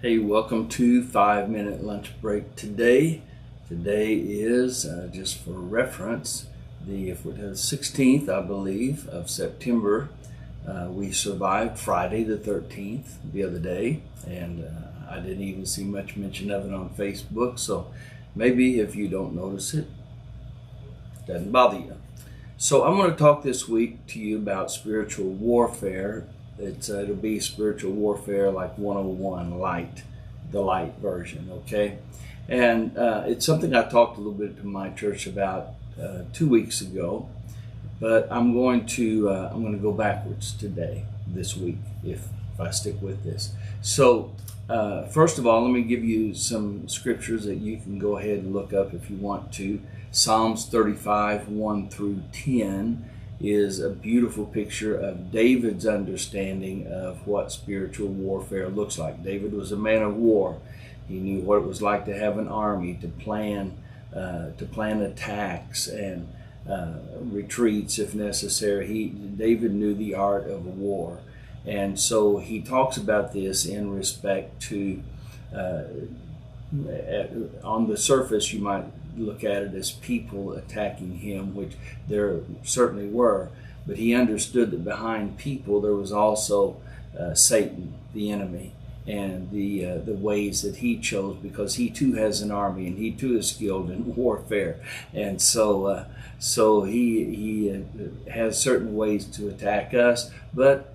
Hey, welcome to 5-Minute Lunch Break today. Today is, just for reference, the 16th, I believe, of September. We survived Friday the 13th the other day, and I didn't even see much mention of it on Facebook, so maybe if you don't notice it, it doesn't bother you. So I'm going to talk this week to you about spiritual warfare. It'll be spiritual warfare like 101 light, the light version, okay? And it's something I talked a little bit to my church about 2 weeks ago, but I'm going to go backwards today, this week, if I stick with this. So first of all, let me give you some scriptures that you can go ahead and look up if you want to. Psalms 35, 1 through 10 is a beautiful picture of David's understanding of what spiritual warfare looks like. David was a man of war. He knew what it was like to have an army, to plan attacks and retreats if necessary. David knew the art of war. And so he talks about this in respect to, on the surface you might look at it as people attacking him, which there certainly were, but he understood that behind people there was also Satan, the enemy, and the ways that he chose, because he too has an army and he too is skilled in warfare, and so he has certain ways to attack us, but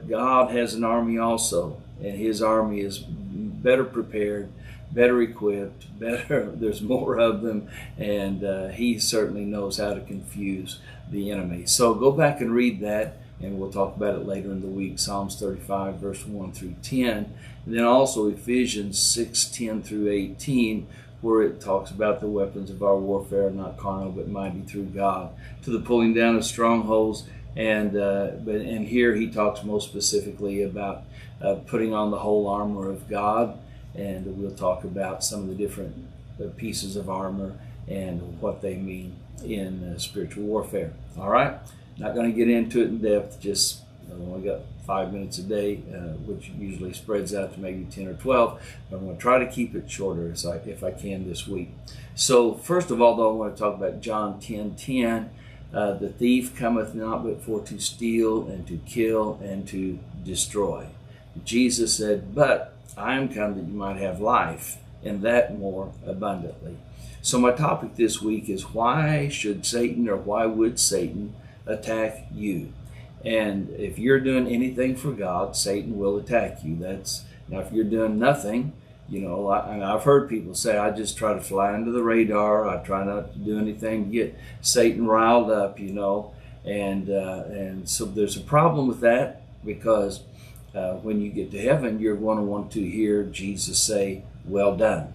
God has an army also, and his army is better prepared, better equipped, there's more of them, and he certainly knows how to confuse the enemy. So go back and read that, and we'll talk about it later in the week. Psalms 35, verse 1 through 10. And then also Ephesians 6, 10 through 18, where it talks about the weapons of our warfare, not carnal, but mighty through God, to the pulling down of strongholds. And here he talks most specifically about putting on the whole armor of God. And we'll talk about some of the different pieces of armor and what they mean in spiritual warfare. All right, not going to get into it in depth, just I've only got 5 minutes a day, which usually spreads out to maybe 10 or 12. But I'm going to try to keep it shorter if I can this week. So first of all, though, I want to talk about John 10:10. The thief cometh not but for to steal and to kill and to destroy. Jesus said, but I am come that you might have life, and that more abundantly. So my topic this week is, why should Satan, or why would Satan attack you? And if you're doing anything for God, Satan will attack you. Now if you're doing nothing, I've heard people say, I just try to fly under the radar. I try not to do anything to get Satan riled up, and so there's a problem with that, because when you get to heaven, you're going to want to hear Jesus say, well done,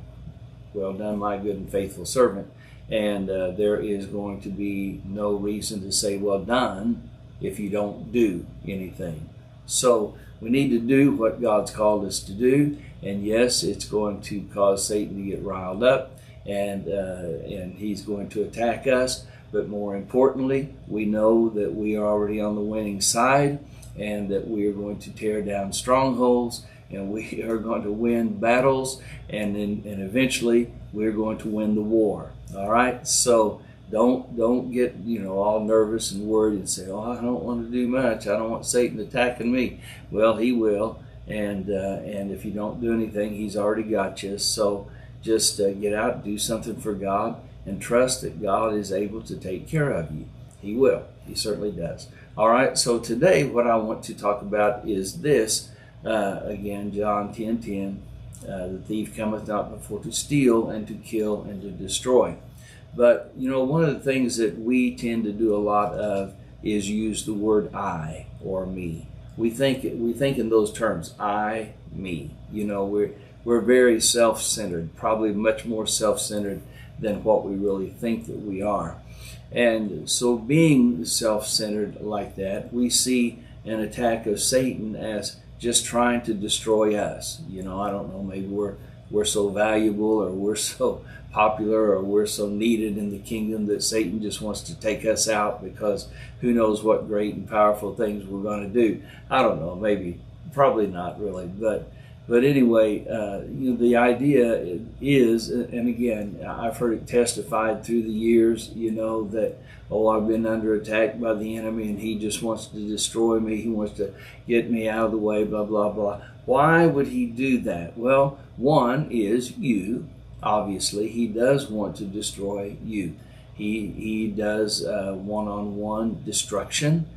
my good and faithful servant. And there is going to be no reason to say well done if you don't do anything. So we need to do what God's called us to do. And yes, it's going to cause Satan to get riled up, and he's going to attack us. But more importantly, we know that we are already on the winning side, and that we are going to tear down strongholds, and we are going to win battles, and eventually we're going to win the war. All right, so don't get all nervous and worried and say, oh, I don't want to do much, I don't want Satan attacking me. Well, he will, and if you don't do anything, he's already got you. So just get out, do something for God, and trust that God is able to take care of you. He will. He certainly does. All right, so today what I want to talk about is this. Again, John 10:10, the thief cometh not but for to steal and to kill and to destroy. But, one of the things that we tend to do a lot of is use the word I or me. We think in those terms, I, me. We're very self-centered, probably much more self-centered than what we really think that we are. And so being self-centered like that, we see an attack of Satan as just trying to destroy us. I don't know, maybe we're so valuable, or we're so popular, or we're so needed in the kingdom that Satan just wants to take us out, because who knows what great and powerful things we're going to do. I don't know, maybe, probably not really, but But anyway, the idea is, and again, I've heard it testified through the years, that, oh, I've been under attack by the enemy and he just wants to destroy me. He wants to get me out of the way, blah, blah, blah. Why would he do that? Well, one is you. Obviously, he does want to destroy you. He does one-on-one destruction,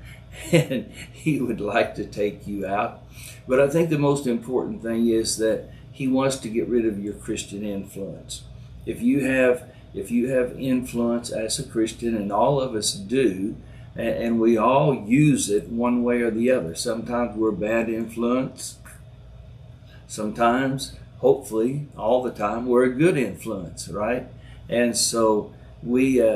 and he would like to take you out. But I think the most important thing is that he wants to get rid of your Christian influence. If you have influence as a Christian, and all of us do, and we all use it one way or the other. Sometimes we're bad influence. Sometimes, hopefully, all the time, we're a good influence, right? And so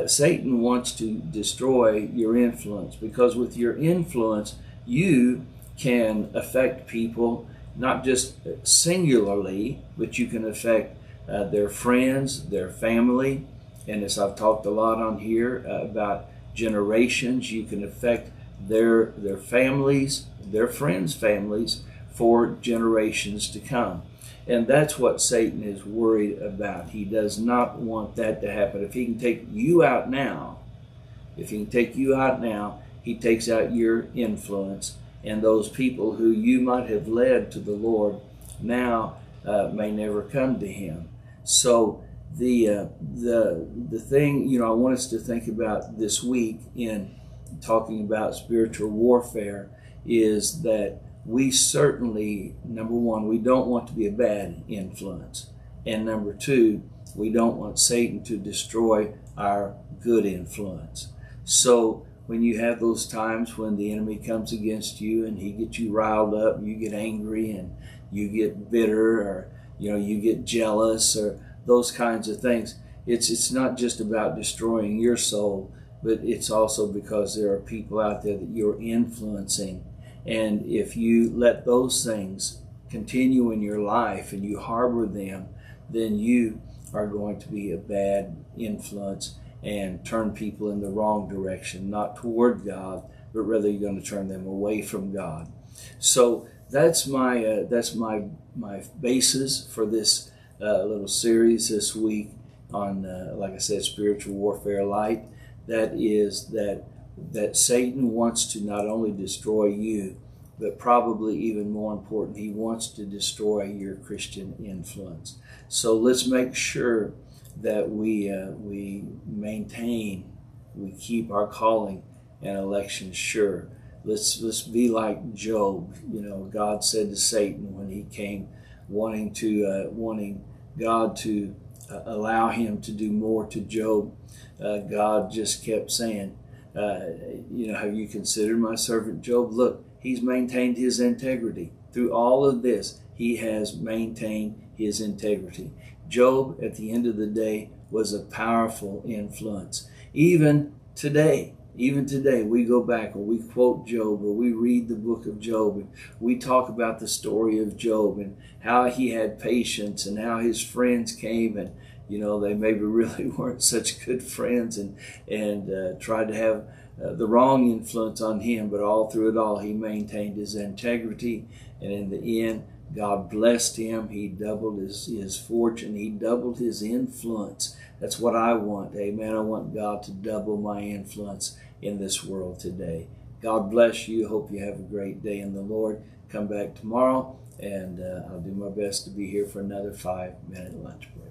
Satan wants to destroy your influence, because with your influence, you can affect people, not just singularly, but you can affect their friends, their family. And as I've talked a lot on here about generations, you can affect their families, their friends' families for generations to come. And that's what Satan is worried about. He does not want that to happen. If he can take you out now, he takes out your influence. And those people who you might have led to the Lord now may never come to him. So the thing, I want us to think about this week in talking about spiritual warfare is that we certainly, number one, we don't want to be a bad influence. And number two, we don't want Satan to destroy our good influence. So when you have those times when the enemy comes against you and he gets you riled up, you get angry and you get bitter, or you get jealous, or those kinds of things, it's not just about destroying your soul, but it's also because there are people out there that you're influencing. And if you let those things continue in your life and you harbor them, then you are going to be a bad influence and turn people in the wrong direction, not toward God, but rather you're going to turn them away from God. So that's my basis for this little series this week on, like I said, spiritual warfare light. That is that Satan wants to not only destroy you, but probably even more important, he wants to destroy your Christian influence. So let's make sure that we keep our calling and election sure. Let's be like Job. God said to Satan when he came wanting God to allow him to do more to Job, God just kept saying, have you considered my servant Job? Look, he's maintained his integrity. Through all of this, he has maintained his integrity. Job, at the end of the day, was a powerful influence. Even today, we go back or we quote Job or we read the book of Job and we talk about the story of Job and how he had patience and how his friends came and they maybe really weren't such good friends and tried to have the wrong influence on him, but all through it all, he maintained his integrity, and in the end, God blessed him. He doubled his fortune. He doubled his influence. That's what I want. Amen. I want God to double my influence in this world today. God bless you. Hope you have a great day in the Lord. Come back tomorrow, and I'll do my best to be here for another 5-minute lunch break.